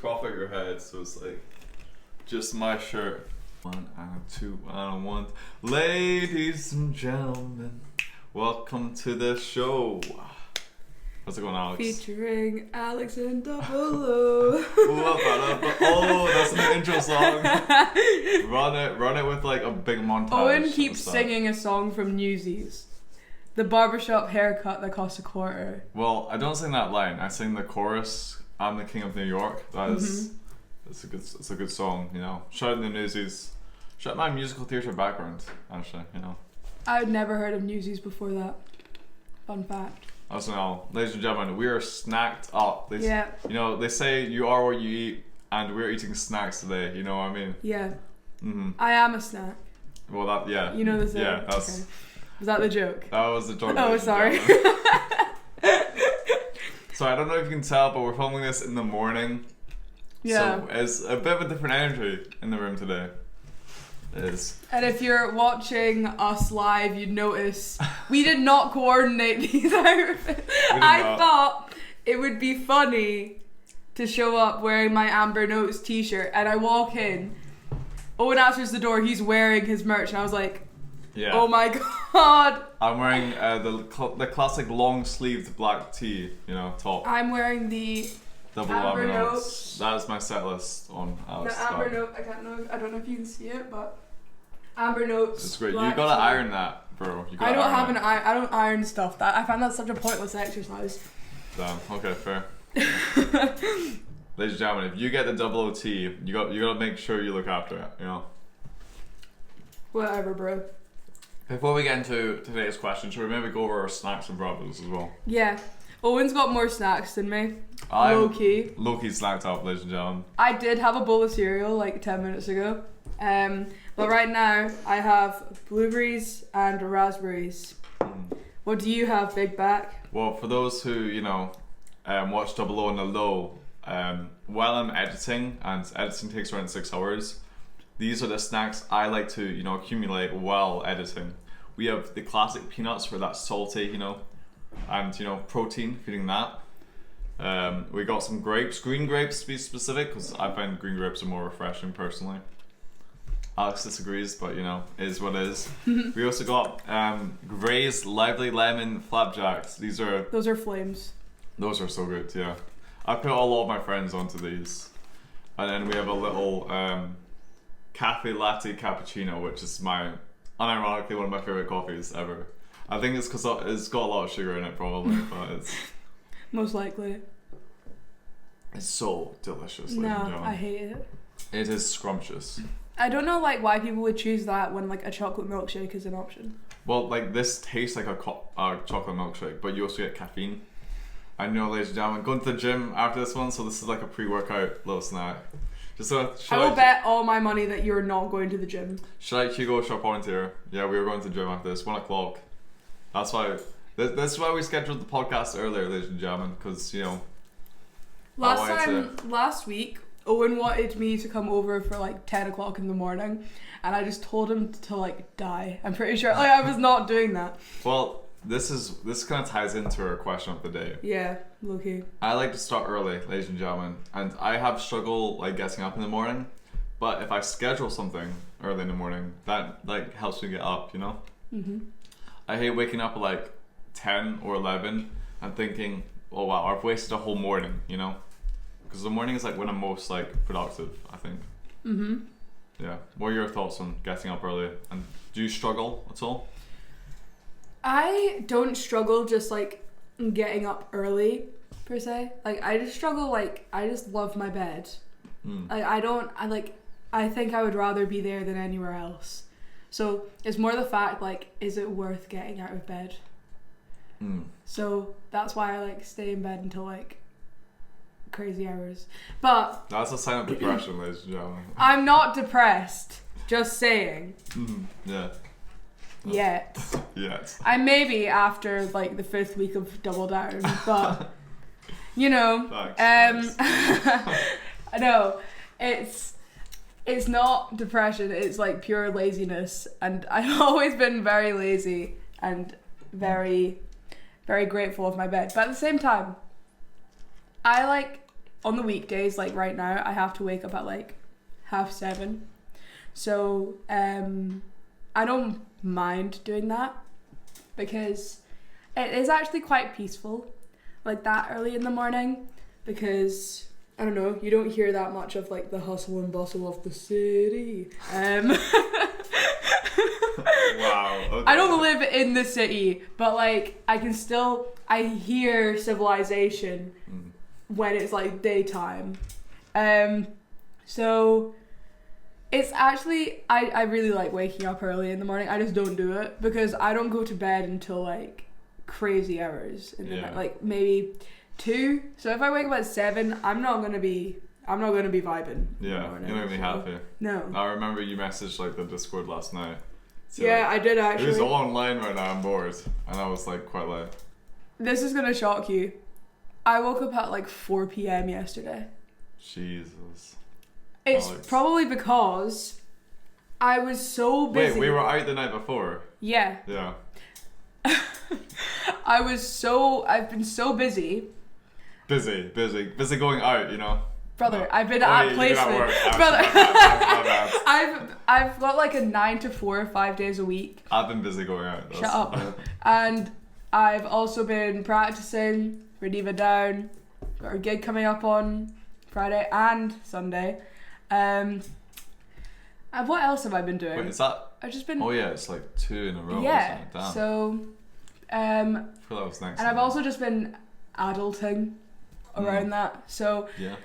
crop out your head, so it's like just my shirt. 1 and 2 and 1. Ladies and gentlemen, welcome to the show. How's it going, Alex? Featuring Alex and Double O. Oh, that's an intro song. Run it with like a big montage. Owen keeps singing a song from Newsies. The barbershop haircut that costs $0.25. Well, I don't sing that line. I sing the chorus. I'm the king of New York. That is, it's a good song. You know, shout out the Newsies. Shout out my musical theatre background. Actually, you know. I'd never heard of Newsies before that. Fun fact. Also, now, ladies and gentlemen, we are snacked up. Yeah. You know, they say you are what you eat, and we're eating snacks today. You know what I mean? Yeah. Mm-hmm. I am a snack. Well, that yeah. You know the saying. Yeah, that's. Okay. Was that the joke? That was the joke. Oh, sorry. So I don't know if you can tell, but we're filming this in the morning. Yeah. So it's a bit of a different energy in the room today. It is. And if you're watching us live, you'd notice we did not coordinate these outfits. I thought it would be funny to show up wearing my Amber Notes t-shirt, and I walk in. Owen answers the door. He's wearing his merch, and I was like, yeah. Oh my god. I'm wearing the classic long-sleeved black tee, you know, top. I'm wearing the Double Amber Notes. Notes. That is my set list on Alex. The Amber Note. I don't know if you can see it, but Amber Notes. It's great. You black gotta tee. iron that, bro. You gotta I don't have iron an iron. I don't iron stuff. That I find that such a pointless exercise. Damn. Okay, fair. Ladies and gentlemen, if you get the double OT, you gotta make sure you look after it. You know. Whatever, bro. Before we get into today's question, should we maybe go over our snacks and brothers as well? Yeah. Owen's got more snacks than me. I'm Low-key. Low-key snacked up, ladies and gentlemen. I did have a bowl of cereal like 10 minutes ago. But right now I have blueberries and raspberries. What do you have, Big Back? Well, for those who, you know, watch Double O on the low, while I'm editing, and editing takes around 6 hours, these are the snacks I like to, you know, accumulate while editing. We have the classic peanuts for that salty, you know, and, you know, protein, feeding that. We got some grapes, green grapes to be specific, because I find green grapes are more refreshing personally. Alex disagrees, but you know, it is what it is. We also got Gray's Lively Lemon Flapjacks. Those are flames. Those are so good, yeah. I put a lot of my friends onto these. And then we have a little cafe latte cappuccino, which is unironically one of my favorite coffees ever. I think it's because it's got a lot of sugar in it probably, but it's most likely. It's so delicious. No, I hate it. It is scrumptious. I don't know like why people would choose that when like a chocolate milkshake is an option. Well, like this tastes like a chocolate milkshake, but you also get caffeine. I know, ladies and gentlemen, going to the gym after this one, so this is like a pre-workout little snack. Just I will bet all my money that you're not going to the gym. Shout out Hugo Charpentier. Yeah, we were going to the gym after this. 1 o'clock. That's why. That's why we scheduled the podcast earlier, ladies and gentlemen, because you know. Last week, Owen wanted me to come over for like 10 o'clock in the morning, and I just told him to like die. I'm pretty sure like I was not doing that. Well, this kind of ties into our question of the day. Yeah, low-key. I like to start early, ladies and gentlemen, and I have struggle like getting up in the morning, but if I schedule something early in the morning, that like helps me get up, you know. I hate waking up at like 10 or 11 and thinking, oh wow, I've wasted a whole morning, you know. Because the morning is like when I'm most like productive, I think. Yeah. What are your thoughts on getting up early? And do you struggle at all? I don't struggle just like getting up early per se. Like I just struggle like I just love my bed. Like I think I would rather be there than anywhere else. So it's more the fact like, is it worth getting out of bed? So that's why I like stay in bed until like crazy hours. But that's a sign of depression, ladies and gentlemen. I'm not depressed. Just saying. Yeah. Yet. Yet. I may be after like the 5th week of Double Down, but you know. Thanks. I know it's not depression. It's like pure laziness, and I've always been very lazy and very, very grateful of my bed. But at the same time, I on the weekdays, like right now, I have to wake up at like 7:30. So I don't mind doing that because it is actually quite peaceful, like that early in the morning, because I don't know, you don't hear that much of like the hustle and bustle of the city. Wow. Okay. I don't live in the city, but like I hear civilization when it's like daytime. So it's actually, I really like waking up early in the morning. I just don't do it because I don't go to bed until like crazy hours in the night, like maybe 2. So if I wake up at 7, I'm not gonna be vibing. Yeah, you're not gonna be happy. No. I remember you messaged like the Discord last night. So, yeah, I did actually. It was all online right now, I'm bored. And I was like quite late. This is gonna shock you. I woke up at like 4 p.m. yesterday. Jesus. It's Alex. probably because I was so busy. Wait, we were out the night before? Yeah. Yeah. I've been so busy. Busy going out, you know? Brother, No. I've been Oh, at yeah, placement. you've been at work. Brother, My bad. I've got like a 9 to 4, 5 days a week. I've been busy going out. Shut up. And I've also been practicing for Diva Down. Got a gig coming up on Friday and Sunday. And what else have I been doing? Wait, is that? I've just been. Oh yeah, it's like 2 in a row. Yeah. Isn't it? Damn. So, I thought that was next. and I've also just been adulting around that. So Yeah.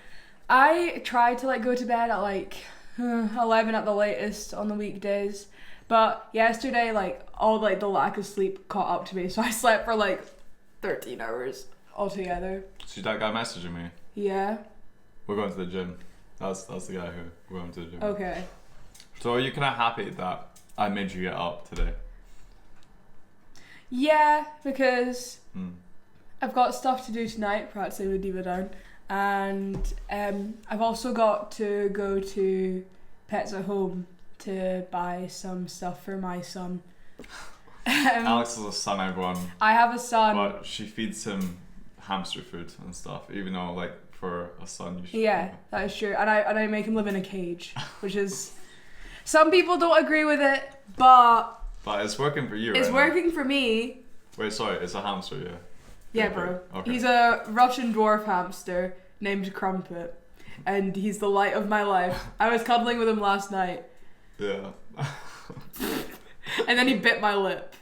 I try to like go to bed at like 11 at the latest on the weekdays. But yesterday, like all like the lack of sleep caught up to me, so I slept for like 13 hours altogether. So that guy messaging me. Yeah. We're going to the gym. That's the guy who we're going to the gym. Okay. So are you kind of happy that I made you get up today? Yeah, because Mm. I've got stuff to do tonight, practicing with Diva Down, and I've also got to go to Pets at Home to buy some stuff for my son. Alex has a son, everyone, I have a son. but she feeds him hamster food and stuff. Even though, like, for a son, you should. Yeah, that is true. And I make him live in a cage, which is, some people don't agree with it, but But it's working for you, it's right? working for me. Wait, sorry, it's a hamster, yeah. Yeah, bro. Okay. He's a Russian dwarf hamster named Crumpet, and he's the light of my life. I was cuddling with him last night, Yeah. and then he bit my lip.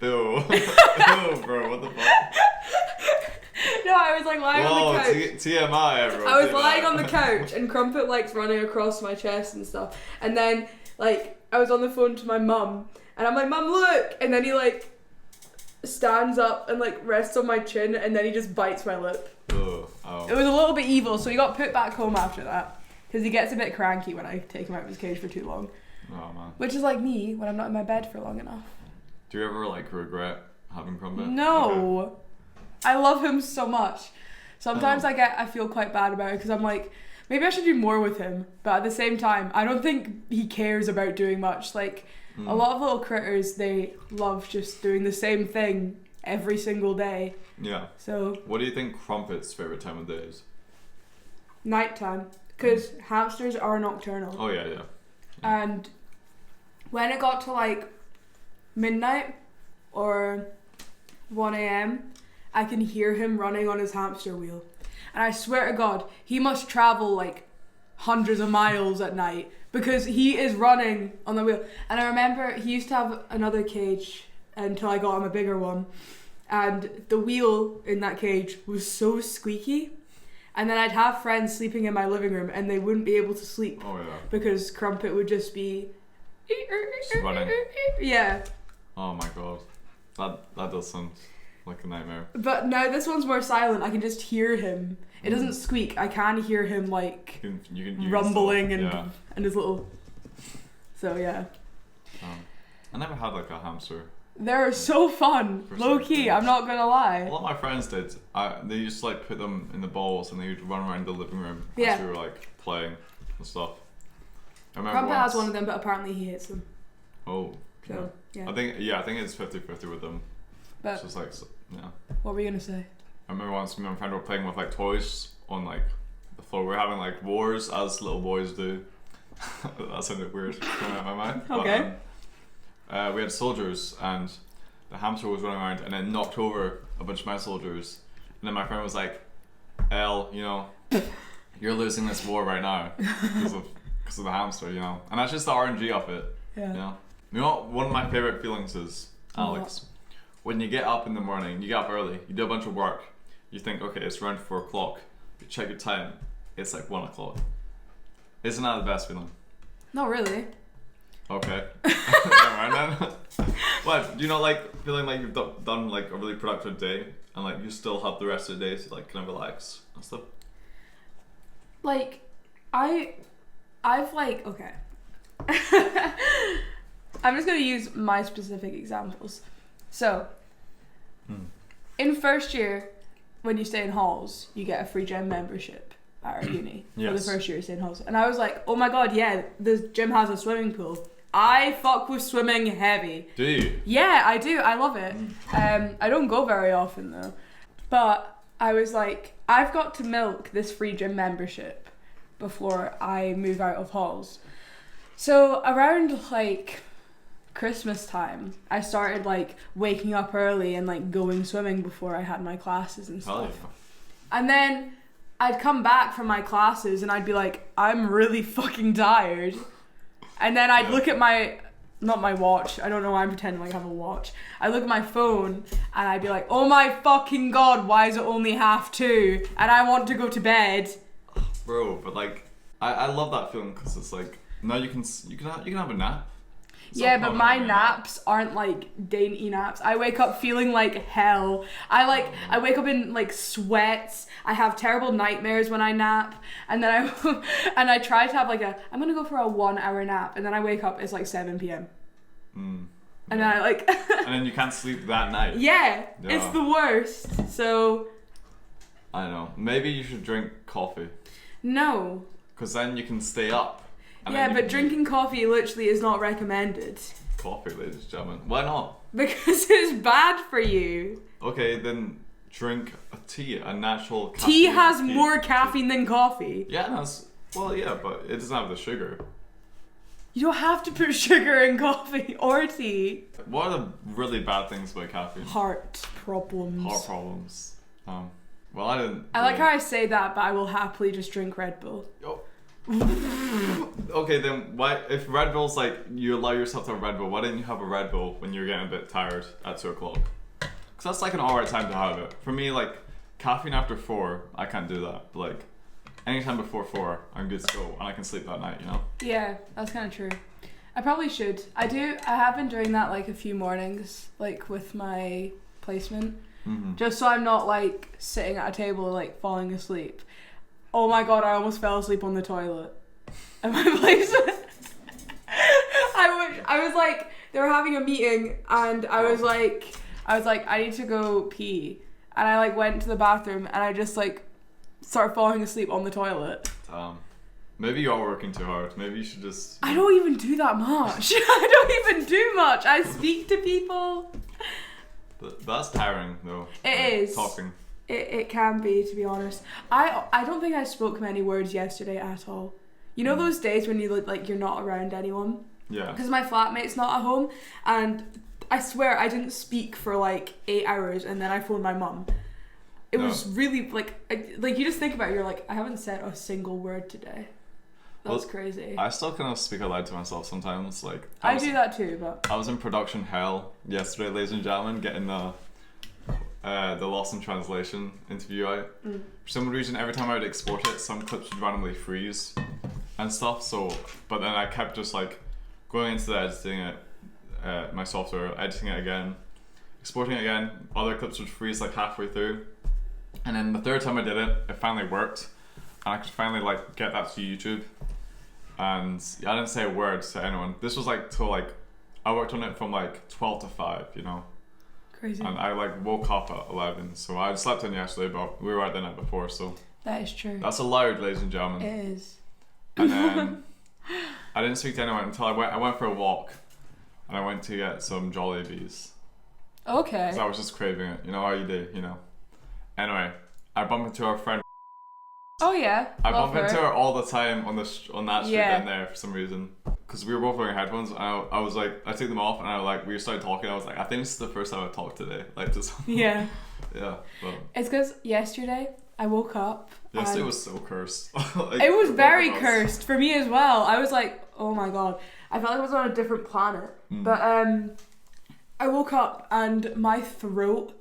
Ew. Ew, bro, what the fuck? No, I was like lying on the couch. TMI, everyone. I was TMI. lying on the couch, and Crumpet likes running across my chest and stuff. And then, like, I was on the phone to my mum, and I'm like, "Mum, look!" And then he like stands up and like rests on my chin, and then he just bites my lip. Ugh, oh. It was a little bit evil, so he got put back home after that because he gets a bit cranky when I take him out of his cage for too long. Oh, man. Which is like me when I'm not in my bed for long enough. Do you ever, like, regret having Crumpet? No. Okay. I love him so much. Sometimes I feel quite bad about it because I'm like, maybe I should do more with him. But at the same time, I don't think he cares about doing much. Like, a lot of little critters, they love just doing the same thing every single day. Yeah. So, What do you think Crumpet's favourite time of day is? nighttime. Because hamsters are nocturnal. Oh, yeah, yeah. And when it got to like midnight or 1 a.m., I can hear him running on his hamster wheel. And I swear to God, he must travel like hundreds of miles at night because he is running on the wheel. And I remember he used to have another cage until I got him a bigger one. And the wheel in that cage was so squeaky. And then I'd have friends sleeping in my living room and they wouldn't be able to sleep Oh, yeah. because Crumpet would just be... Just running. Yeah. Oh, my God. That does sound like a nightmare. But now this one's more silent. I can just hear him. It doesn't squeak. I can hear him like You can rumbling still, and yeah. and his little... So yeah. I never had like a hamster. They're so fun. For Low certain key, things. I'm not gonna A lie. lot of my friends did. They used to like put them in the balls and they would run around the living room Yeah. as we were like playing and stuff. I remember Crumpet has once- one of them, but apparently he hates them. Oh. So, yeah. I think it's 50-50 with them. It's But just like yeah. what were you gonna say? I remember once me and my friend were playing with like toys on like the floor. We're having like wars as little boys do. That sounded weird coming out of my mouth. Okay. But, we had soldiers, and the hamster was running around and then knocked over a bunch of my soldiers. And then my friend was like, "Elle, you know, you're losing this war right now because of the hamster, you know." And that's just the RNG of it. Yeah. You know what one of my favorite feelings is, Alex? When you get up in the morning, you get up early, you do a bunch of work, you think, okay, it's around 4 o'clock. You check your time, it's like 1 o'clock. Isn't that the best feeling? Not really. Okay. Never mind then. What? Do you not like feeling like you've done like a really productive day and like you still have the rest of the day to like kind of relax and stuff? Like, I've like, okay. I'm just gonna use my specific examples. So, in first year, when you stay in halls, you get a free gym membership at our uni. Yes. For the first year you stay in halls. And I was like, oh my god, yeah, the gym has a swimming pool. I fuck with swimming heavy. Do you? Yeah, I do. I love it. I don't go very often though. But I was like, I've got to milk this free gym membership before I move out of halls. So around like Christmas time, I started like waking up early and like going swimming before I had my classes and stuff. Oh, yeah. And then I'd come back from my classes and I'd be like, I'm really fucking tired. And then I'd look at not my watch, I don't know why I'm pretending like I have a watch. I look at my phone and I'd be like, oh my fucking god, why is it only 2:30? And I want to go to bed. Bro, but like, I love that feeling because it's like, now you can have a nap. Yeah, but my naps aren't like dainty naps. I wake up feeling like hell. I wake up in like sweats. I have terrible nightmares when I nap, and then I try to have like I'm gonna go for a 1 hour nap, and then I wake up, it's like 7 p.m. And then I like and then you can't sleep that night. Yeah, it's the worst. So I don't know. Maybe you should drink coffee. No. Because then you can stay up. Yeah, but drinking coffee literally is not recommended. Coffee, ladies and gentlemen. Why not? Because it's bad for you. Okay, then drink a tea, a natural caffeine. Tea has more caffeine than coffee. Yeah, well, yeah, but it doesn't have the sugar. You don't have to put sugar in coffee or tea. What are the really bad things about caffeine? Heart problems. Heart problems. Well, I didn't. I like how I say that, but I will happily just drink Red Bull. Oh. Okay, then why? If Red Bull's like you allow yourself to have Red Bull, why didn't you have a Red Bull when you're getting a bit tired at 2 o'clock? Because that's like an alright time to have it. For me, like caffeine after 4, I can't do that. But like anytime before 4, I'm good to go and I can sleep that night. You know? Yeah, that's kind of true. I probably should. I have been doing that like a few mornings, like with my placement, just so I'm not like sitting at a table like falling asleep. Oh my god, I almost fell asleep on the toilet at my placement. I was like, they were having a meeting and I was like, I need to go pee. And I like went to the bathroom and I just like started falling asleep on the toilet. Maybe you are working too hard. Maybe you should just... I don't even do that much. I don't even do much. I speak to people. That's tiring though. It is. Talking. It can be, to be honest. I don't think I spoke many words yesterday at all. You know those days when you look like you're not around anyone? Yeah. Because my flatmate's not at home, and I swear I didn't speak for like 8 hours, and then I phoned my mum. It was really like you just think about it, you're like, I haven't said a single word today. That's crazy. I still kind of speak aloud to myself sometimes. Like I do that too, but I was in production hell yesterday, ladies and gentlemen, getting the Lost in Translation interview out. For some reason, every time I would export it, some clips would randomly freeze and stuff. So, but then I kept just like going into the editing it, my software, editing it again, exporting it again. Other clips would freeze like halfway through, and then the third time I did it, it finally worked, and I could finally like get that to YouTube. And I didn't say a word to anyone. This was like till like I worked on it from like 12 to 5, you know. Crazy. And I like woke up at 11, so I slept in yesterday, but we were out the night before, so that is true. that's allowed, ladies and gentlemen. It is. And then I didn't speak to anyone until I went for a walk, and I went to get some Jollibees. Okay. So I was just craving it, you know how you do, you know. Anyway, I bumped into our friend Oh yeah. I love bump into her all the time on that street Yeah. down there for some reason. Because we were both wearing headphones, and I was like, I took them off, and we started talking. I was like, I think this is the first time I've talked today. Like just. Yeah. Yeah. But It's because yesterday I woke up. yesterday and was so cursed. it was very cursed for me as well. I was like, oh my god. I felt like I was on a different planet. But I woke up and my throat,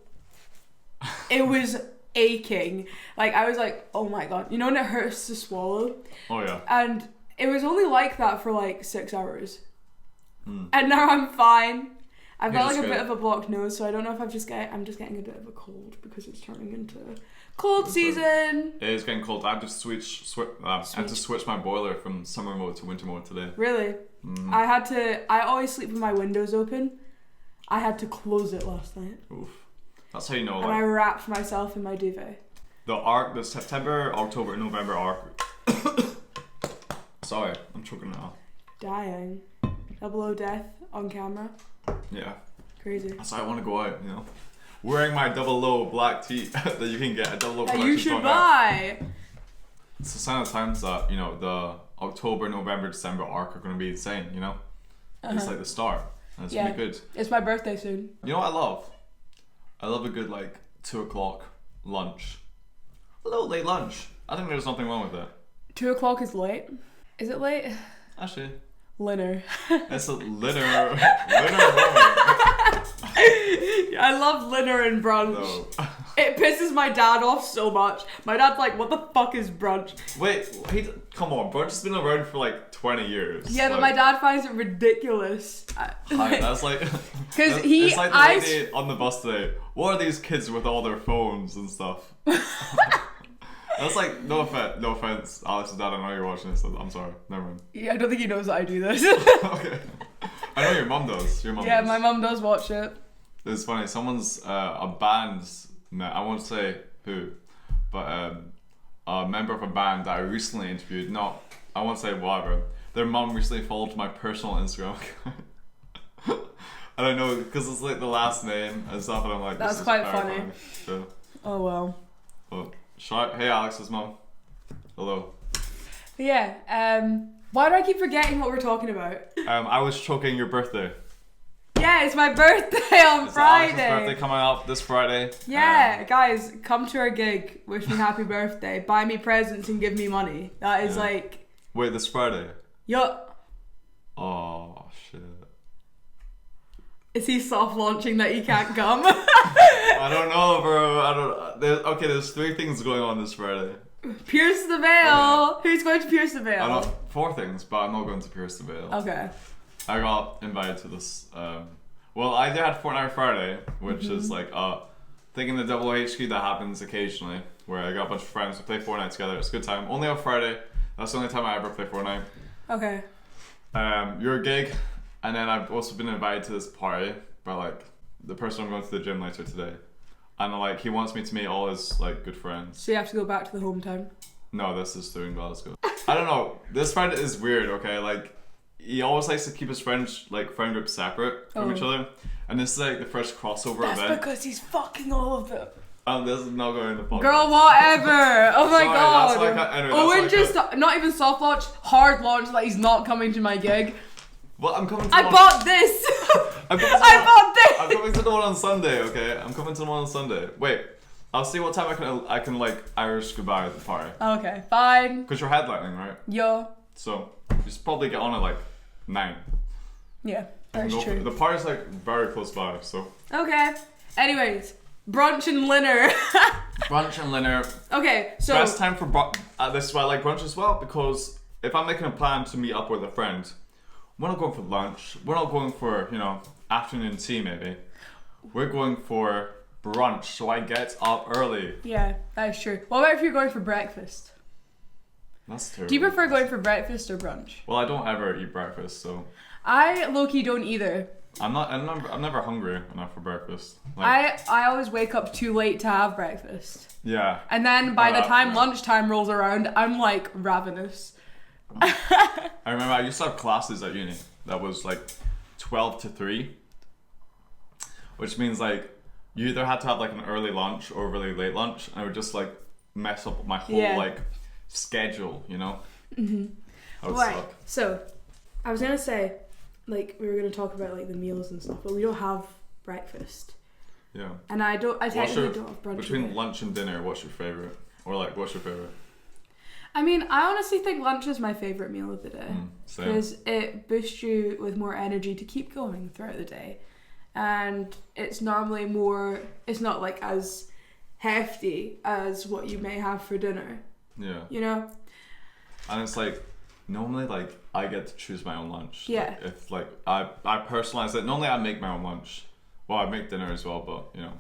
it was aching. Like I was like, oh my god. You know when it hurts to swallow? Oh yeah. And it was only like that for like 6 hours. And now I'm fine. I've got like a bit of a blocked nose, so I don't know if I'm just getting a bit of a cold because it's turning into cold season. It is getting cold. I had to switch my boiler from summer mode to winter mode today. Really? I always sleep with my windows open. I had to close it last night. Oof. That's how you know. And I wrapped myself in my duvet. The September, October, November arc. Sorry, I'm choking now. Dying. Double O death on camera. Yeah. Crazy. That's why I want to go out, you know. Wearing my double low black tee that you can get at double low That collection. you should buy. It's the sign of times that, you know, the October, November, December arc are going to be insane, you know? It's like the start. And it's going to be good. It's my birthday soon. You know what I love? I love a good, 2 o'clock lunch. A little late lunch. I think there's nothing wrong with it. 2 o'clock is late. Is it late? Actually. Linner. It's a linner moment. I love dinner and brunch. No. It pisses my dad off so much. My dad's like, what the fuck is brunch? Wait, come on, brunch has been around for 20 years. Yeah, but my dad finds it ridiculous. That's like... Because it's like the lady on the bus today. What are these kids with all their phones and stuff? That's like, no offense, Alex's dad, I know you're watching this, so I'm sorry, never mind. Yeah, I don't think he knows that I do this. Okay. I know your mum does. Yeah, my mum does watch it. It's funny, someone's, a band's, I won't say who, but a member of a band that I recently interviewed, I won't say whatever, their mum recently followed my personal Instagram account. And I know, because it's like the last name and stuff, and I'm like, that's this quite is funny. So, oh well. But, hey Alex's mum. Hello. Yeah, why do I keep forgetting what we're talking about? I was choking your birthday. Yeah, it's my birthday on Friday. Alex's birthday coming up this Friday. Yeah, guys, come to our gig. Wish me happy birthday. Buy me presents and give me money. That is Wait, this Friday? Yup. Oh, shit. Is he soft launching that he can't come? I don't know, bro. There's 3 things going on this Friday. Pierce the veil. Who's going to pierce the veil? I know 4 things, but I'm not going to pierce the veil. Okay. I got invited to this. I did had Fortnite Friday, which is like thing in the double HQ that happens occasionally, where I got a bunch of friends to play Fortnite together. It's a good time. Only on Friday. That's the only time I ever play Fortnite. Okay. Your gig, and then I've also been invited to this party by the person I'm going to the gym later today, and he wants me to meet all his good friends. So you have to go back to the hometown. No, this is through in Glasgow. I don't know. This friend is weird. Okay, he always likes to keep his friend group separate from each other, and this is the first crossover event. That's because he's fucking all of them. This is not going to podcast. Girl, whatever. Oh my god. That's why anyway, Owen just not even soft launch, hard launch that he's not coming to my gig. Well, I'm coming to I bought this. I bought this. I'm coming to the one on Sunday, okay? I'm coming to the one on Sunday. Wait, I'll see what time I can Irish goodbye at the party. Okay, fine. Because you're headlining, right? Yeah. So, you should probably get on at 9. Yeah, that's true. The party's very close by, so. Okay. Anyways, brunch and dinner. Brunch and dinner. Okay, so. Best time for this is why I like brunch as well, because if I'm making a plan to meet up with a friend, we're not going for lunch. We're not going for, afternoon tea maybe. We're going for brunch, so I get up early. Yeah, that is true. What about if you're going for breakfast? That's terrible. Do you prefer going for breakfast or brunch? Well, I don't ever eat breakfast, so. I low-key don't either. I'm never hungry enough for breakfast. I always wake up too late to have breakfast. Yeah. And then by the time lunchtime rolls around, I'm ravenous. I remember I used to have classes at uni that was 12 to 3, which means you either had to have an early lunch or a really late lunch, and it would just mess up my whole schedule, you know? That would Right. suck. So, I was gonna say, like, we were gonna talk about like the meals and stuff, but we don't have breakfast, Yeah. and I technically don't have brunch. Between today. lunch and dinner, what's your favorite? Or like, what's your favorite? I mean, I honestly think lunch is my favorite meal of the day Same. because it boosts you with more energy to keep going throughout the day, and it's normally more. It's not like as hefty as what you may have for dinner. Yeah. You know. And it's like, normally like I get to choose my own lunch. Yeah. Like, if like I personalize it. Normally I make my own lunch. Well, I make dinner as well, but you know,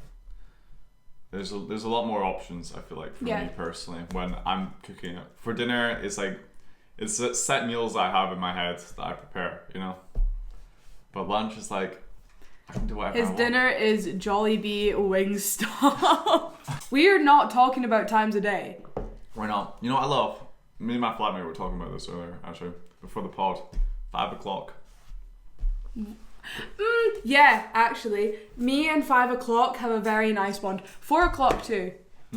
there's a lot more options. I feel like for me personally when I'm cooking it. For dinner, it's like it's set meals I have in my head that I prepare. You know. But lunch is like I can do whatever I His want. dinner is Jollibee Wingstop. We are not talking about times a day. Why not? You know what I love? Me and my flatmate were talking about this earlier, actually, before the pod. 5 o'clock. Yeah, actually, me and 5 o'clock have a very nice bond. 4 o'clock too,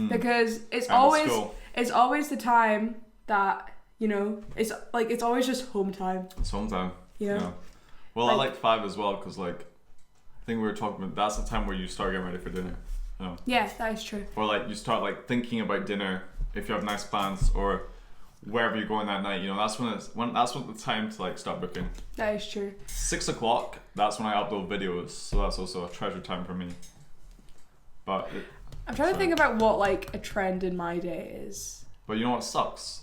because it's And always school. it's always the time that you know it's like it's always just home time. It's home time. Yeah. Yeah. Well, I Like- like 5 as well, because like, I think we were talking about, that's the time where you start getting ready for dinner. You know? Yeah, that is true. Or like, you start like thinking about dinner, if you have nice plans, or wherever you're going that night, you know, that's when that's when the time to like start booking. That is true. 6 o'clock, that's when I upload videos, so that's also a treasure time for me. But I'm trying to Sorry. think about what like a trend in my day is. But you know what sucks?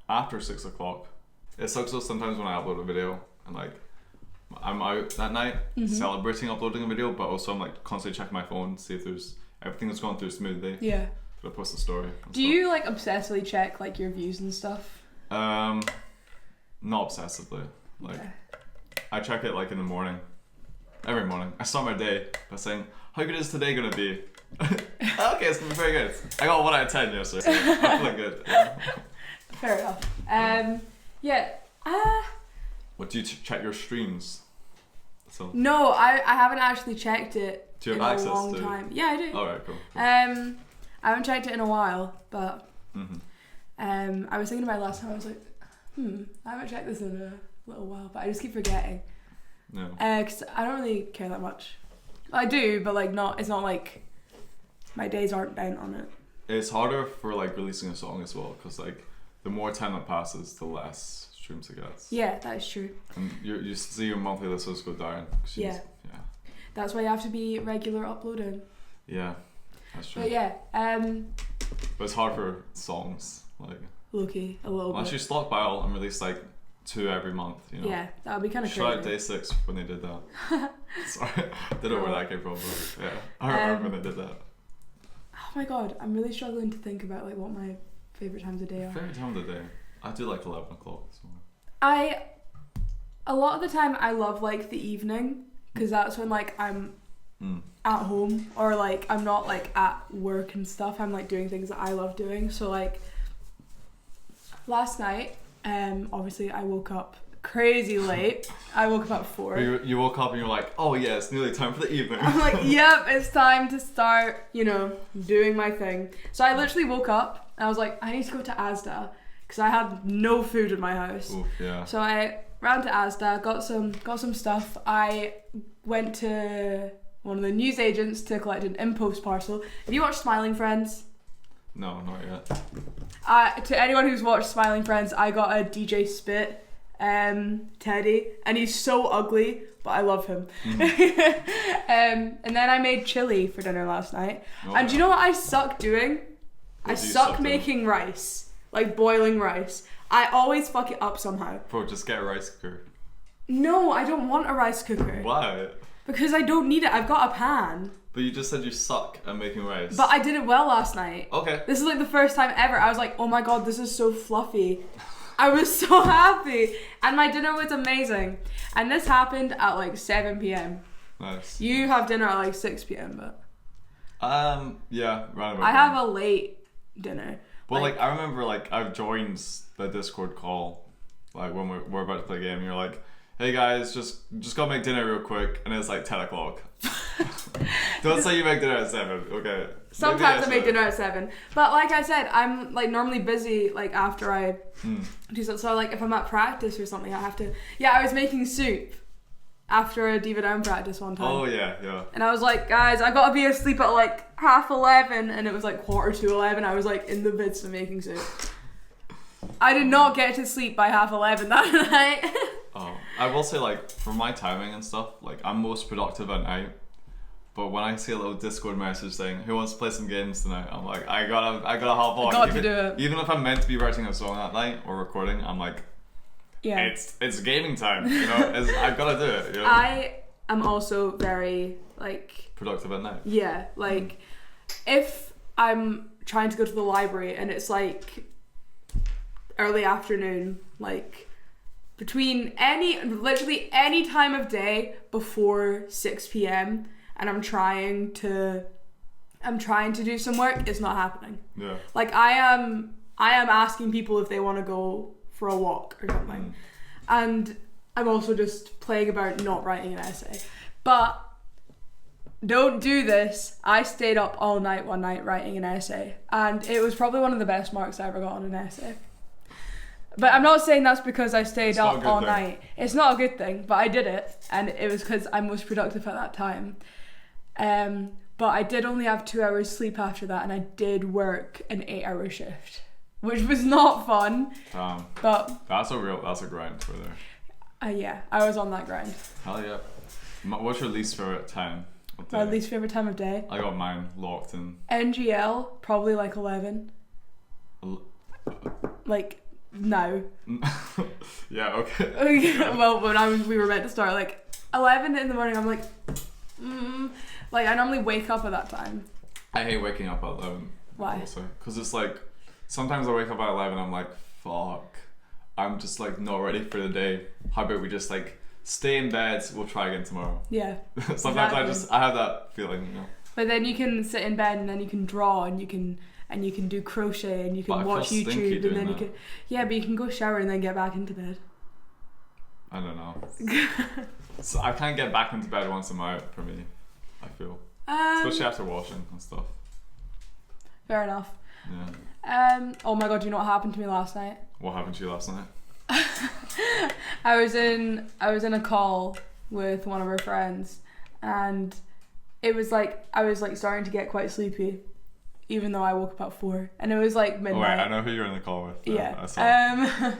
After 6 o'clock, it sucks though sometimes when I upload a video and like I'm out that night celebrating uploading a video, but also I'm like constantly checking my phone to see if there's everything that's going through smoothly. Yeah. Could I post a story? and Do you like obsessively check like your views and stuff? stuff. Not obsessively. Like Okay. I check it like in the morning. Every morning. I start my day by saying, how good is today gonna be? Okay, it's gonna be very good. I got 1 out of 10 yesterday. I'm feeling good. Yeah. Fair enough. Yeah. What do you check your streams? So No, I haven't actually checked it do you in have a access long to? time. Yeah, I do. Alright, cool. I haven't checked it in a while, but Mm-hmm. I was thinking about it last time. I was like, I haven't checked this in a little while, but I just keep forgetting. No. Because I don't really care that much. I do, but like not. It's not like my days aren't bent on it. It's harder for like releasing a song as well, because like the more time that passes, the less streams it gets. Yeah, that is true. And you see your monthly listeners go down. 'Cause Yeah. Yeah. That's why you have to be regular uploading. Yeah. That's true. But yeah, But it's hard for songs. Like Loki a little unless bit. you stockpile and release like 2 every month, you know. Yeah, that would be kind of Shout out crazy. Day 6 when they did that. Sorry, I don't know where that came from, but yeah, I remember when they did that. Oh my god, I'm really struggling to think about like what my favorite times of day are. Favorite time of the day? I do like 11 o'clock. So. A lot of the time I love like the evening because that's when like I'm at home or like I'm not like at work and stuff. I'm like doing things that I love doing. So like last night, obviously I woke up crazy late. I woke up at 4. You woke up and you're like, oh yeah, it's nearly time for the evening. I'm like, yep, it's time to start, you know, doing my thing. So I literally woke up and I was like, I need to go to Asda because I had no food in my house. Oof, yeah. So I ran to Asda, got some stuff. I went to one of the newsagents to collect an InPost parcel. Have you watched Smiling Friends? No, not yet. To anyone who's watched Smiling Friends, I got a DJ Spit Teddy, and he's so ugly, but I love him. And then I made chili for dinner last night. Oh, And do you know what I suck doing? I do you suck suck doing? making rice, like boiling rice. I always fuck it up somehow. Bro, just get a rice cooker. No, I don't want a rice cooker. Why? Because I don't need it. I've got a pan. But you just said you suck at making rice. But I did it well last night. Okay. This is like the first time ever. I was like, oh my god, this is so fluffy. I was so happy. And my dinner was amazing. And this happened at like 7 p.m. Nice. You have dinner at like 6 p.m. but Yeah, round about I then. have a late dinner. Well, like I remember, like I've joined the Discord call, like when we're about to play a game. And you're like, "Hey guys, just go make dinner real quick," and it's like 10 o'clock. Don't say you make dinner at 7. Okay. Sometimes I make dinner at 7. But like I said, I'm like normally busy like after I do something. So like if I'm at practice or something, I have to. Yeah, I was making soup after a Diva Down practice one time. Oh yeah. And I was like, guys, I gotta be asleep at like 11:30, and it was like 11:45. I was like in the midst of making soup. I did not get to sleep by 11:30 that night. Oh, I will say like for my timing and stuff, like I'm most productive at night. But when I see a little Discord message saying who wants to play some games tonight, I'm like, I gotta hop on. Got to do it. Even if I'm meant to be writing a song that night or recording, I'm like, Yeah. It's gaming time. You know, I've got to do it. You know? I am also very like productive at night. Yeah, like if I'm trying to go to the library and it's like early afternoon, like between literally any time of day before 6 p.m. and I'm trying to do some work, it's not happening. Yeah. Like I am asking people if they want to go for a walk or something. And I'm also just playing about not writing an essay. But don't do this. I stayed up all night one night writing an essay, and it was probably one of the best marks I ever got on an essay. But I'm not saying that's because I stayed up all night. It's not a good thing, but I did it, and it was because I'm most productive at that time. But I did only have 2 hours sleep after that, and I did work an 8-hour shift, which was not fun. But that's a grind for there. Yeah, I was on that grind. Hell yeah. What's your least favorite time of day? My least favorite time of day? I got mine locked in. NGL, probably like 11. Like now. Yeah, okay. Well, when we were meant to start, like 11 in the morning, I'm like, like I normally wake up at that time. I hate waking up at 11. Why? Because it's like, sometimes I wake up at 11, I'm like, fuck. I'm just like not ready for the day. How about we just like stay in bed, we'll try again tomorrow. Yeah. Sometimes exactly. I have that feeling, you know. But then you can sit in bed and then you can draw and you can do crochet and you can watch YouTube and then you can but you can go shower and then get back into bed. I don't know. So I can't get back into bed once I'm out, for me, I feel. Especially after washing and stuff. Fair enough. Yeah. Oh my god, do you know what happened to me last night? What happened to you last night? I was in a call with one of our friends, and it was like I was like starting to get quite sleepy, even though I woke up at 4, and it was like midnight. Oh wait, I know who you're in the call with. Yeah. I saw.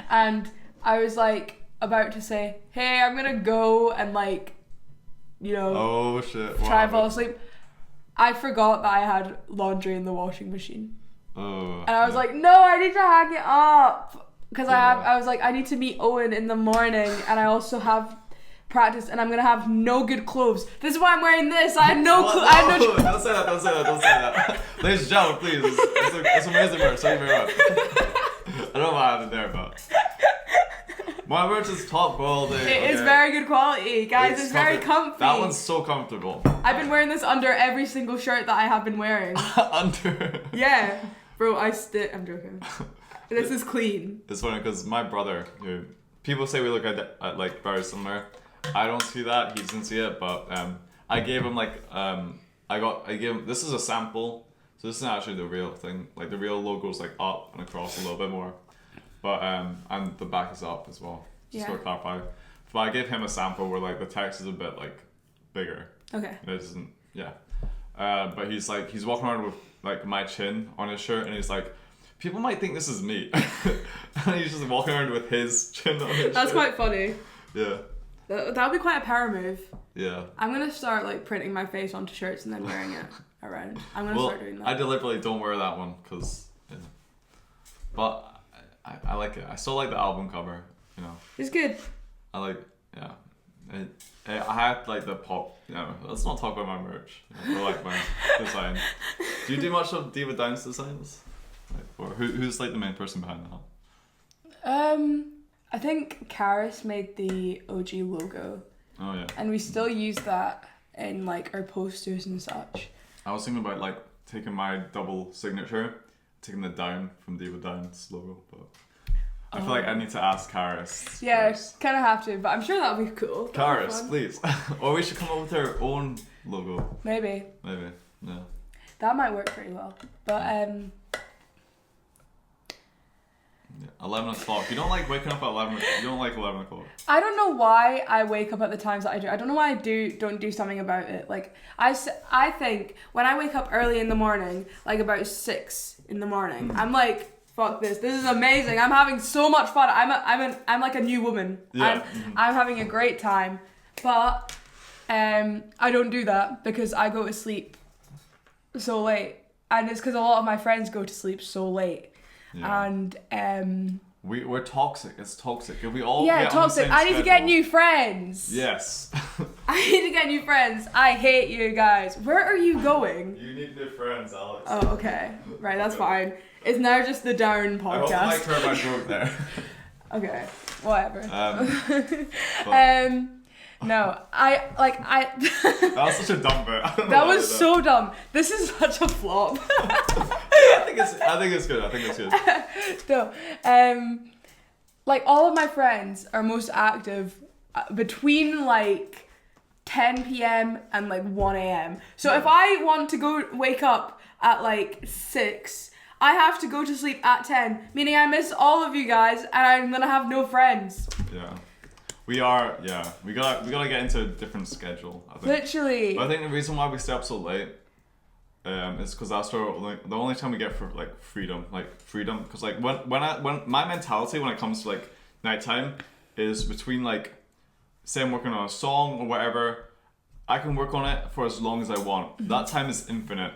And I was like about to say, hey, I'm gonna go and like, you know, oh shit, try and fall asleep. I forgot that I had laundry in the washing machine. Oh. And I was like, no, I need to hang it up. Because I was like, I need to meet Owen in the morning, and I also have practice, and I'm going to have no good clothes. This is why I'm wearing this. I had no clothes. No, don't say that. Ladies and gentlemen, please. It's amazing merch. Thank you very much. I don't know what happened there, but my merch is top quality. It is very good quality, guys. It's very comfy. That one's so comfortable. I've been wearing this under every single shirt that I have been wearing. Under? Yeah. Bro, I'm joking. This is clean. It's funny because my brother, who people say we look at like very similar. I don't see that. He doesn't see it, but I gave him like I gave him, this is a sample, so this is actually the real thing. Like the real logo's like up and across a little bit more, but and the back is up as well. Just to clarify. But I gave him a sample where like the text is a bit like bigger. Okay. It isn't. Yeah. But he's walking around with like my chin on his shirt, and he's like, people might think this is me. And he's just walking around with his chin on his shirt. That's quite funny. Yeah. That would be quite a power move. Yeah. I'm going to start like printing my face onto shirts and then wearing it around. I'm going to start doing that. I deliberately don't wear that one because, but I like it. I still like the album cover, you know. It's good. I like, yeah. I had like the pop, let's not talk about my merch. Or like my design. Do you do much of Diva Down's designs? Like, or who's like the main person behind that? I think Karis made the OG logo. Oh yeah. And we still use that in like our posters and such. I was thinking about like taking my double signature, taking the down from Diva Down's logo, but I feel like I need to ask Karis. Yeah, first. kind of have to, but I'm sure that'll be cool. That'll be Karis, fun. please. Or we should come up with our own logo. Maybe. Maybe. No. That might work pretty well. But, Yeah. 11 o'clock. You don't like waking up at 11 o'clock. You don't like 11 o'clock. I don't know why I wake up at the times that I do. I don't know why I don't do something about it. Like, I think when I wake up early in the morning, like about 6 in the morning, I'm like, fuck this. This is amazing. I'm having so much fun. I'm like a new woman. Yeah. I'm having a great time. But I don't do that because I go to sleep so late. And it's because a lot of my friends go to sleep so late. Yeah. And we're toxic. It's toxic. If we all yeah, get on the toxic. same I need to get schedule- new friends. Yes. I need to get new friends. I hate you guys. Where are you going? You need new friends, Alex. Oh, okay. Right, that's fine. It's now just the Darren I hope you liked podcast. her my joke there. Okay, whatever. But No, I that was such a dumb bit. I don't know that why I was did so dumb. This is such a flop. I think it's good. I think it's good. No, like all of my friends are most active between like 10 p.m. and like 1 a.m. So if I want to wake up at like 6, I have to go to sleep at 10, meaning I miss all of you guys and I'm gonna have no friends. Yeah. We gotta get into a different schedule, I think. Literally. But I think the reason why we stay up so late is because that's the only time we get for like freedom. Because like when my mentality when it comes to like nighttime is between like, say I'm working on a song or whatever, I can work on it for as long as I want. Mm-hmm. That time is infinite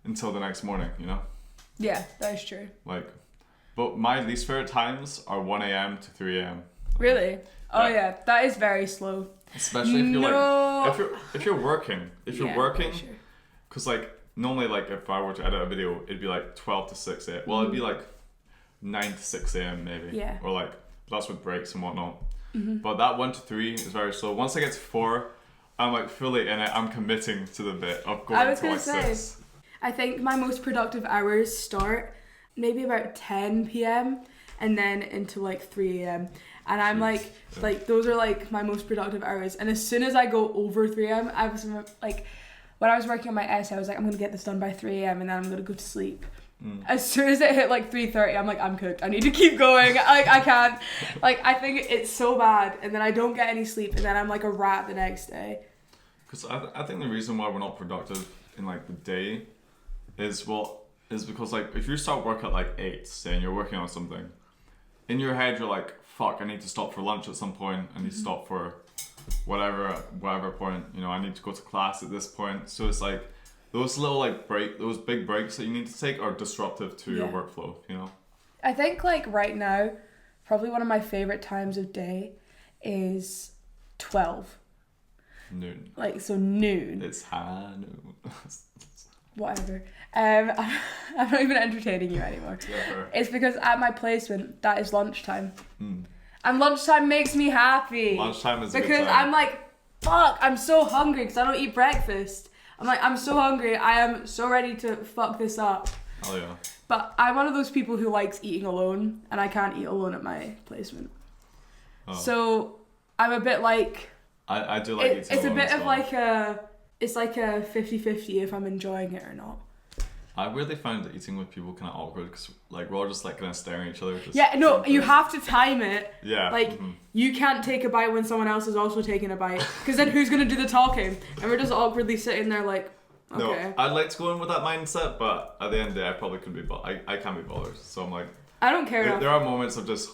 until the next morning, you know? Yeah, that is true. Like, but my least favorite times are 1 a.m. to 3 a.m. Really? Oh Yeah. yeah, that is very slow. Especially if you're No. like, if you're working, Yeah, working, for sure. because like normally like if I were to edit a video, it'd be like 12 to 6 a.m. Well, it'd be like 9 to 6 a.m. maybe. Yeah. Or like, that's with breaks and whatnot. Mm-hmm. But that 1 to 3 is very slow. Once I get to 4, I'm like fully in it. I'm committing to the bit of going I was to gonna like say. 6. I think my most productive hours start maybe about 10 p.m. and then into like 3 a.m. And I'm Jeez. like those are like my most productive hours. And as soon as I go over 3 a.m., I was like, when I was working on my essay, I was like, I'm gonna get this done by 3 a.m. and then I'm gonna go to sleep. As soon as it hit like 3:30, I'm like, I'm cooked. I need to keep going. Like I can't. Like I think it's so bad, and then I don't get any sleep, and then I'm like a rat the next day. Because I think the reason why we're not productive in like the day is because like if you start work at like 8, say, and you're working on something, in your head you're like, fuck, I need to stop for lunch at some point. I need to stop for whatever point. You know, I need to go to class at this point. So it's like those little like those big breaks that you need to take are disruptive to your Yeah. workflow. You know. I think like right now, probably one of my favorite times of day is 12. Noon. Like so noon. It's high noon. Whatever. I'm not even entertaining you anymore. Yeah, It's because at my placement that is lunchtime. And lunchtime makes me happy. Lunchtime is a good because time. I'm like, fuck, I'm so hungry because I don't eat breakfast. I'm like, I'm so hungry. I am so ready to fuck this up. Oh yeah. But I'm one of those people who likes eating alone, and I can't eat alone at my placement. Oh. So I'm a bit like, I do like eating it's a alone bit as of well. like it's like a 50-50 if I'm enjoying it or not. I really find that eating with people kind of awkward because like we're all just like kind of staring at each other. Just Yeah, no, sitting you there. have to time it. Yeah. Like, you can't take a bite when someone else is also taking a bite. Because then who's going to do the talking? And we're just awkwardly sitting there like, okay. No, I'd like to go in with that mindset, but at the end of the day, I probably couldn't be. I can't be bothered. So I'm like, I don't care enough. there are moments of just,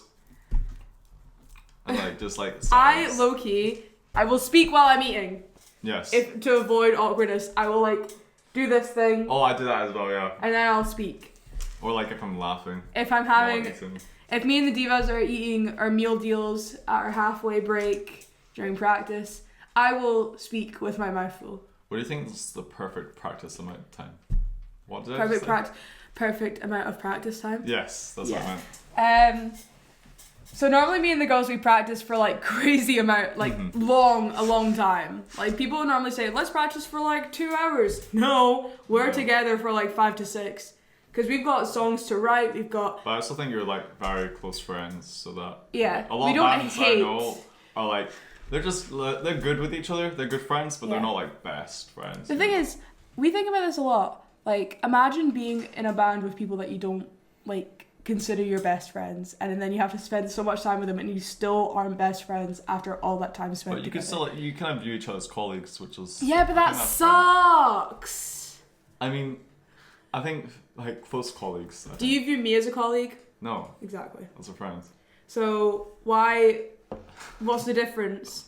and like just like. I silence. low-key, I will speak while I'm eating. Yes. If to avoid awkwardness, I will like do this thing Oh, I do that as well. Yeah. and then I'll speak. Or like if I'm laughing. If I'm while having, eating. if me and the divas are eating our meal deals at our halfway break during practice, I will speak with my mouth full. What do you think is the perfect practice amount of time? What did I just say? Perfect amount of practice time. Yes, that's what I Yeah. meant. So normally me and the girls, we practice for like crazy amount, like a long time. Like people normally say, let's practice for like 2 hours. No, we're together for like 5 to 6. Because we've got songs to write, we've got... But I also think you're like very close friends, so that... Yeah, a lot we of don't bands hate... I know are like, they're good with each other, they're good friends, but they're Yeah. not like best friends. The thing is, we think about this a lot. Like, imagine being in a band with people that you don't, like, consider your best friends, and then you have to spend so much time with them, and you still aren't best friends after all that time spent But you together. can still, you kind of view each other as colleagues, which is... Yeah, but that I think that's fine. sucks! I mean, I think, like, close colleagues. Do you view me as a colleague? No, Exactly. as a friend. So, what's the difference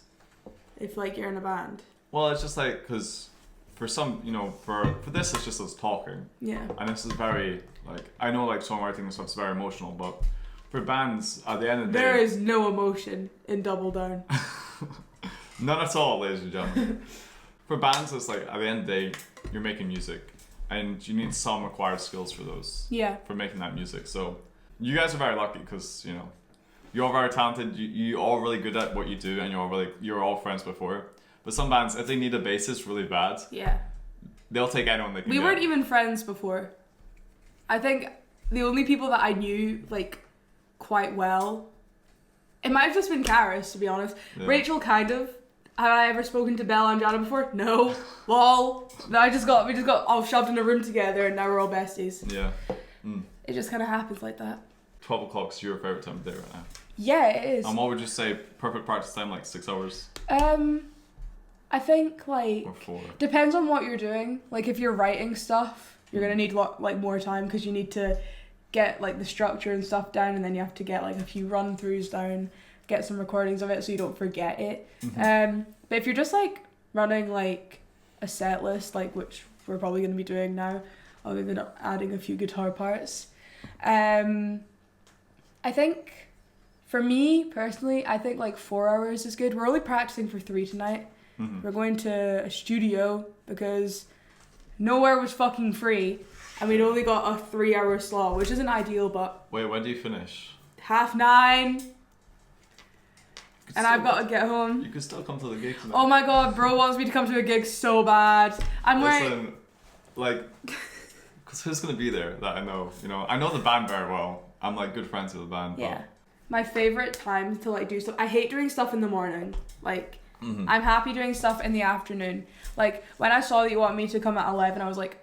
if, like, you're in a band? Well, it's just like, because for some, you know, for this it's just us talking. Yeah. And this is very, like, I know, like, songwriting and stuff is very emotional, but for bands, at the end of the There day... is no emotion in Double Down. None at all, ladies and gentlemen. For bands, it's like, at the end of the day, you're making music. And you need some acquired skills for those. Yeah. For making that music. So, you guys are very lucky because, you know, you're all very talented, you're all really good at what you do, and you're all friends before. But some bands, if they need a bassist really bad, Yeah. they'll take anyone they can We get. weren't even friends before. I think the only people that I knew, like, quite well, it might have just been Karis, to be honest. Yeah. Rachel, kind of. Have I ever spoken to Bella and Jana before? No. Lol. No, we just got all shoved in a room together, and now we're all besties. Yeah. Mm. It just kind of happens like that. 12 o'clock's your favourite time of day right now. Yeah, it is. And what would you say, perfect practice time, like 6 hours I think, like, or 4? depends on what you're doing. Like, if you're writing stuff, you're gonna need like more time because you need to get like the structure and stuff down, and then you have to get like a few run throughs down, get some recordings of it so you don't forget it. But if you're just like running like a set list, like which we're probably gonna be doing now, other than adding a few guitar parts, I think for me personally, I think like 4 hours is good. We're only practicing for 3 tonight. We're going to a studio because nowhere was fucking free, and we'd only got a 3-hour slot, which isn't ideal, but Wait, when do you finish? 9:30, and I've got to get home. You can still come to the gig tonight. Oh my god, bro wants me to come to a gig so bad. I'm wearing... Listen, like, because who's going to be there that I know? You know, I know the band very well. I'm like good friends with the band. Yeah. My favourite time to like do stuff... I hate doing stuff in the morning. Like, Mm-hmm. I'm happy doing stuff in the afternoon. Like, when I saw that you want me to come at 11, I was like...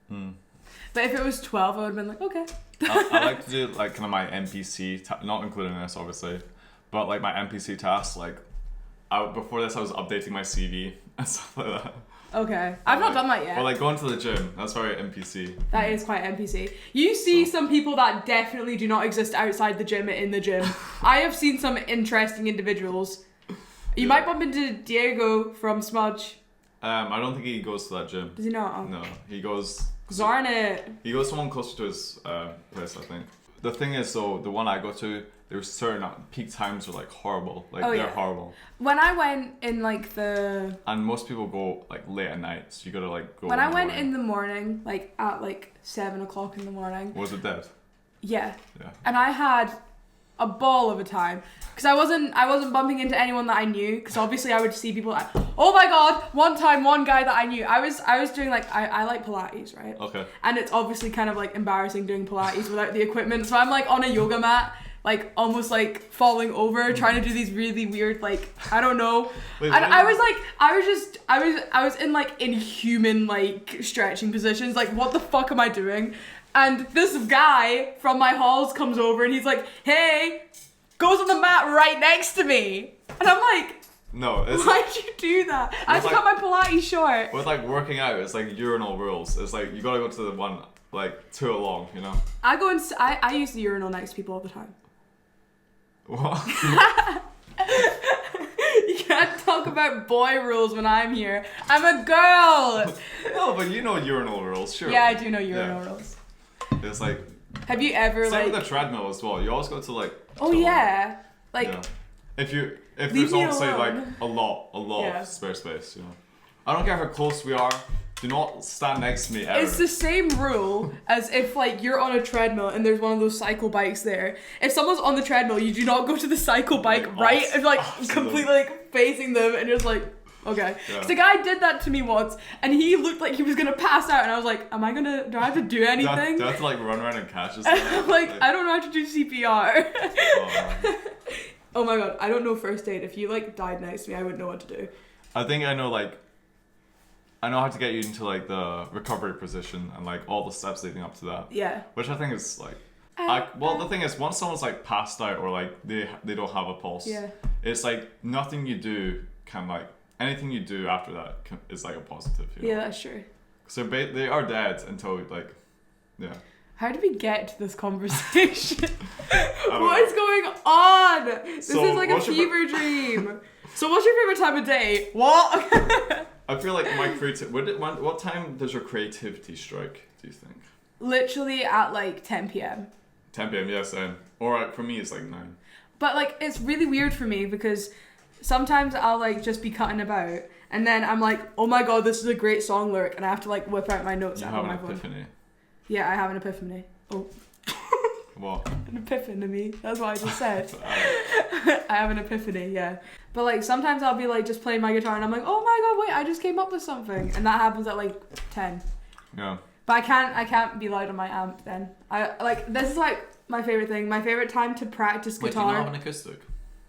But if it was 12, I would have been like, okay. I like to do like kind of my NPC, not including this obviously, but like my NPC tasks. Like, before this, I was updating my CV and stuff like that. Okay. I've not done that yet. Or like going to the gym. That's very NPC. That is quite NPC. You see some people that definitely do not exist outside the gym in the gym. I have seen some interesting individuals. You might bump into Diego from Smudge. I don't think he goes to that gym. Does he not? No, he goes. Darn it. He goes to one closer to his place, I think. The thing is, though, the one I go to, there's certain peak times are like horrible. Like they're horrible. When I went in like the... And most people go like late at night, so you gotta like go. When I went in the morning, like at like 7 o'clock in the morning. Was it dead? Yeah. Yeah. And I had a ball of a time. Because I wasn't bumping into anyone that I knew, because obviously I would see people like, oh my god, one time one guy that I knew, I was doing like, I like Pilates, right? Okay. And it's obviously kind of like embarrassing doing Pilates without the equipment, so I'm like on a yoga mat, like almost like falling over, trying to do these really weird, like, I don't know. Wait, And I was in like inhuman like stretching positions, like what the fuck am I doing? And this guy from my halls comes over and he's like, hey, goes on the mat right next to me. And I'm like, no, it's why'd you do that? I just like, got my Pilates short. with like working out, it's like urinal rules. It's like you gotta go to the one like too long, you know. I use the urinal next to people all the time. What? You can't talk about boy rules when I'm here. I'm a girl. No, but you know urinal rules, sure. Yeah, I do know urinal rules. It's like Have you ever same like? with the treadmill as well. You always go to like. Oh to, yeah, like. Yeah. If Leave there's me also like alone. a lot Yeah. of spare space, you know. I don't care how close we are. Do not stand next to me ever. It's the same rule as if like you're on a treadmill and there's one of those cycle bikes there. If someone's on the treadmill, you do not go to the cycle bike Like, right and like absolutely. completely like facing them and just like Okay. Yeah. So the guy did that to me once, and he looked like he was gonna pass out, and I was like, do I have to do anything? Do I have to like run around and catch us? Like, I don't know how to do CPR. Oh, man. Oh my god, I don't know first aid. If you like died next to me, I wouldn't know what to do. I think I know how to get you into like the recovery position and like all the steps leading up to that. Yeah. Which I think is like, the thing is, once someone's like passed out or like they don't have a pulse, Yeah. it's like nothing you do can like anything you do after that is like a positive. You know? Yeah, that's true. So they are dead until like, yeah. How did we get to this conversation? know. What is going on? This So, is like a what's your fever dream. So what's your favorite time of day? What? I feel like my what time does your creativity strike, do you think? Literally at like 10 p.m. 10 p.m. Yes, same. Or for me it's like 9. But like it's really weird for me because sometimes I'll like just be cutting about and then I'm like, oh my god, this is a great song lyric, and I have to like whip out my notes You app have on an my phone. epiphany. Yeah, I have an epiphany. Oh, What? an epiphany. That's what I just said. I have an epiphany, yeah. But like sometimes I'll be like just playing my guitar and I'm like, oh my god, wait, I just came up with something, and that happens at like 10. Yeah. But I can't be loud on my amp then. I like this is like my favorite thing. My favorite time to practice Wait, do you guitar. not have an acoustic?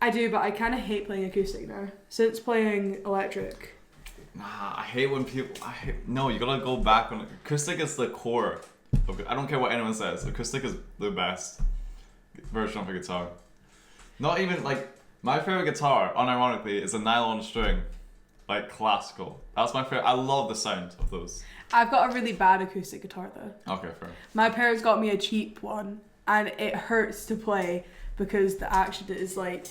I do, but I kind of hate playing acoustic now since playing electric. Nah, I hate when people. No, you gotta go back on acoustic. Is the core. I don't care what anyone says. Acoustic is the best version of a guitar. Not even like my favorite guitar, unironically, is a nylon string, like classical. That's my favorite. I love the sound of those. I've got a really bad acoustic guitar though. Okay, fair. My parents got me a cheap one, and it hurts to play because the action is like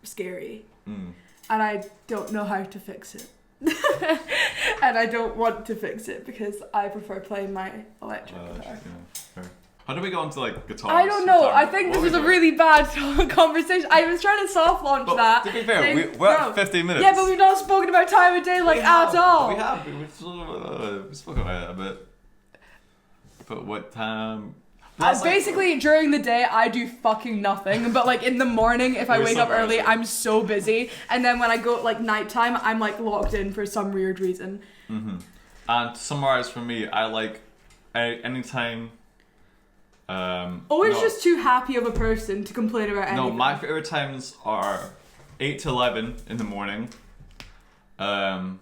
scary, and I don't know how to fix it. And I don't want to fix it because I prefer playing my electric guitar. Yeah, fair. How do we go into like guitars? I don't know. I think What this we was a doing? really bad conversation. I was trying to soft launch But that. to be fair, saying, we're bro, at 15 minutes. Yeah, but we've not spoken about time of day like at all. We have. We spoke about it a bit. But what time? Basically, during the day, I do fucking nothing. But like in the morning, if I We wake up summarize early, it. I'm so busy. And then when I go like nighttime, I'm like locked in for some weird reason. And to summarize for me, I like anytime. Always just too happy of a person to complain about anything. No, my favorite times are 8 to 11 in the morning, 1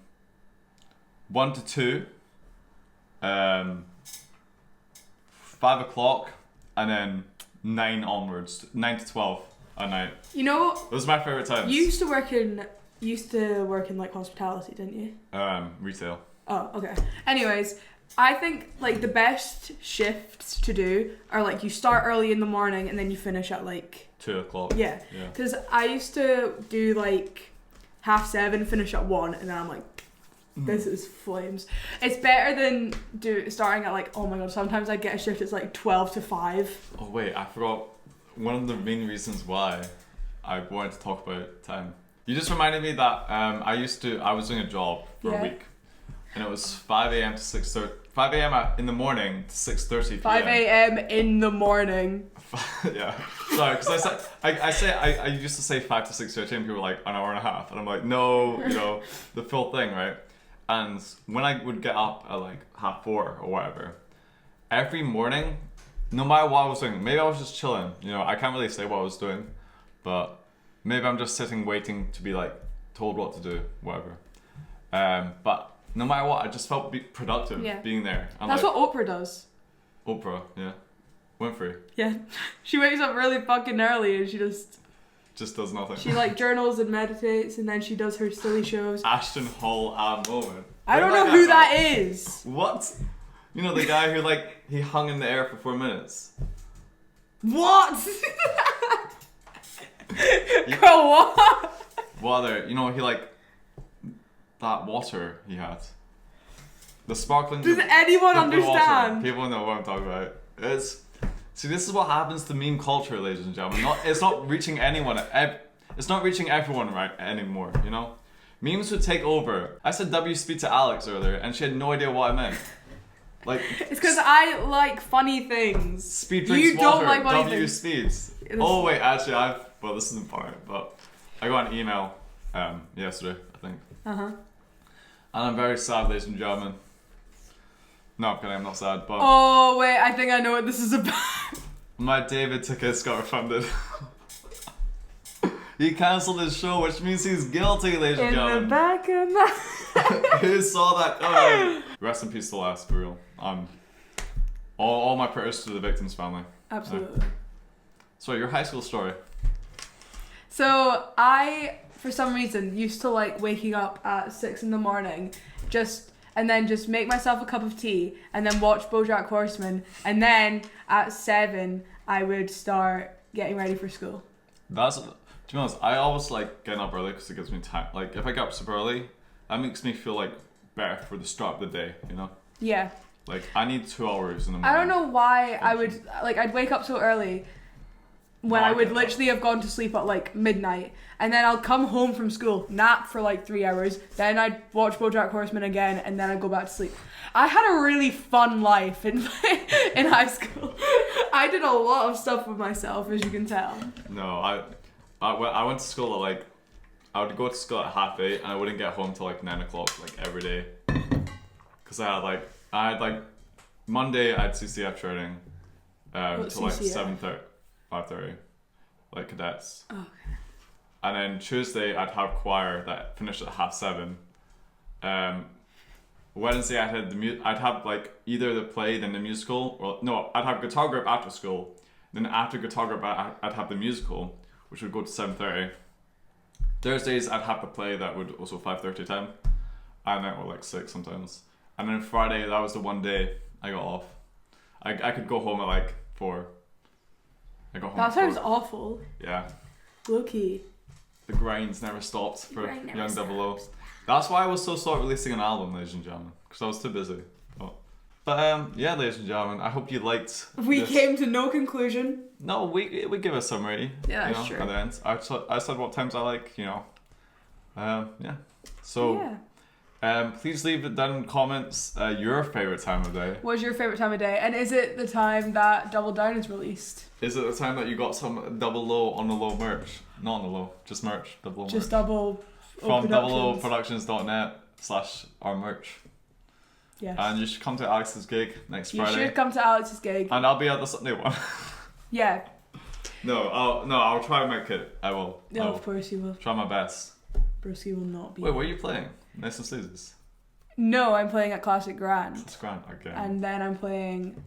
to 2, 5 o'clock, and then 9 onwards, 9 to 12 at night. You know, Those are my favorite times. you used to work in like hospitality, didn't you? Retail. Oh, okay. Anyways, I think like the best shifts to do are like you start early in the morning and then you finish at like 2 o'clock. yeah. Yeah. Because I used to do like 7:30, finish at 1, and then I'm like, this is flames. It's better than starting at like, oh my god, sometimes I get a shift it's like 12 to 5. Oh wait, I forgot one of the main reasons why I wanted to talk about time. You just reminded me that I was doing a job for a week, and it was 5 a.m. to 6:30. 5 a.m. in the morning to 6:30 p.m. 5 a.m. in the morning. Yeah, sorry, because I used to say 5 to 6:30, and people were like an hour and a half, and I'm like, no, the full thing, right? And when I would get up at like 4:30 or whatever, every morning, no matter what I was doing, maybe I was just chilling, I can't really say what I was doing, but maybe I'm just sitting waiting to be like told what to do, whatever. But no matter what, I just felt productive being there. And that's like, what Oprah does. Oprah, yeah. Winfrey. Yeah. She wakes up really fucking early and she just does nothing. She like journals and meditates, and then she does her silly shows. Ashton Hall at moment. I don't know who that is. What? The guy who he hung in the air for 4 minutes. What? Girl, what? Water. He that water he had. The sparkling. Does anyone the understand? Water. People know what I'm talking about. See, this is what happens to meme culture, ladies and gentlemen. It's not reaching anyone. It's not reaching everyone right anymore. Memes would take over. I said W speed to Alex earlier, and she had no idea what I meant. It's because I like funny things. Speed drinks you water. don't like funny W things. speeds. Oh wait, actually, well, this isn't funny, but I got an email yesterday, I think. Uh-huh. And I'm very sad, ladies and gentlemen. No, I'm kidding, I'm not sad, but Oh, wait, I think I know what this is about. my David tickets got refunded. He cancelled his show, which means he's guilty, ladies and In the gentlemen. back of my... Who saw that coming? Rest in peace to Les, for real. All my prayers to the victim's family. Absolutely. So, your high school story. So I, for some reason, used to like waking up at 6 a.m, and then just make myself a cup of tea and then watch BoJack Horseman, and then at 7 I would start getting ready for school. To be honest, I always like getting up early because it gives me time. Like, if I get up super early, that makes me feel like better for the start of the day, you know? Yeah. Like, I need 2 hours in the morning. I don't know why I would, like, I'd wake up so early when I would literally have gone to sleep at like midnight, and then I'll come home from school, nap for like 3 hours, then I'd watch BoJack Horseman again, and then I'd go back to sleep. I had a really fun life in high school. I did a lot of stuff with myself, as you can tell. No, I went to school at like, I would go to school at 8:30 and I wouldn't get home till like 9 o'clock like every day. Because I had like, Monday I had CCF training till like 7:30, 5:30, like cadets. Oh, okay. And then Tuesday I'd have choir that finished at 7:30. Wednesday I'd have like either the play then the musical, or no, I'd have guitar group after school. Then after guitar group I'd have the musical, which would go to 7:30. Thursdays I'd have the play that would also 5:30 to 10, and then or like 6 sometimes. And then Friday, that was the one day I got off. I could go home at like 4. I got home. That at sounds 4. awful. Yeah. Low key. The grinds never stopped for grind never Young Double O. stops. That's why I was so slow at releasing an album, ladies and gentlemen, because I was too busy. But yeah, ladies and gentlemen, I hope you liked. We this. came to no conclusion. No, we give a summary. Yeah, you that's know, true. At the end, I said what times I like. You know. Yeah. So. Yeah. Please leave it down in the comments your favorite time of day. What's your favorite time of day? And is it the time that Double Down is released? Is it the time that you got some Double Low on the low merch? Not on the low, just merch. Double Low Just merch. Double From Productions. doubleoproductions.net/our merch. Yes. And you should come to Alex's gig next You Friday. should come to Alex's gig. And I'll be at the Sunday one. Yeah. I'll try and make it. I will. No, I will of course you will. try my best. Broski will not be. Wait, where are you playing? Nice and Sleazy's. No, I'm playing at Classic Grand. That's grand. Okay. And then I'm playing...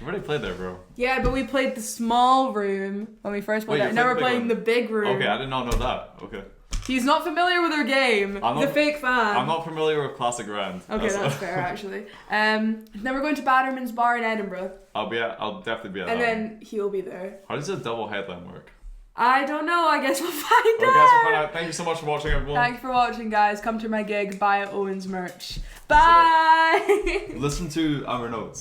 You've already played there, bro. Yeah, but we played the small room when we first played Wait, it. you Now played we're the big playing one? the big room. Okay, I did not know that. Okay. He's not familiar with our game. I'm The not- fake fan. I'm not familiar with Classic Grand. Okay, that's fair actually. Then we're going to Batterman's Bar in Edinburgh, I'll definitely be at and that then one. he'll be there. How does a double headline work? I don't know. I guess we'll find Okay, out. guys, we'll find out. Thank you so much for watching, everyone. Thanks for watching, guys. Come to my gig. Buy Owen's merch. Bye. Listen to our notes.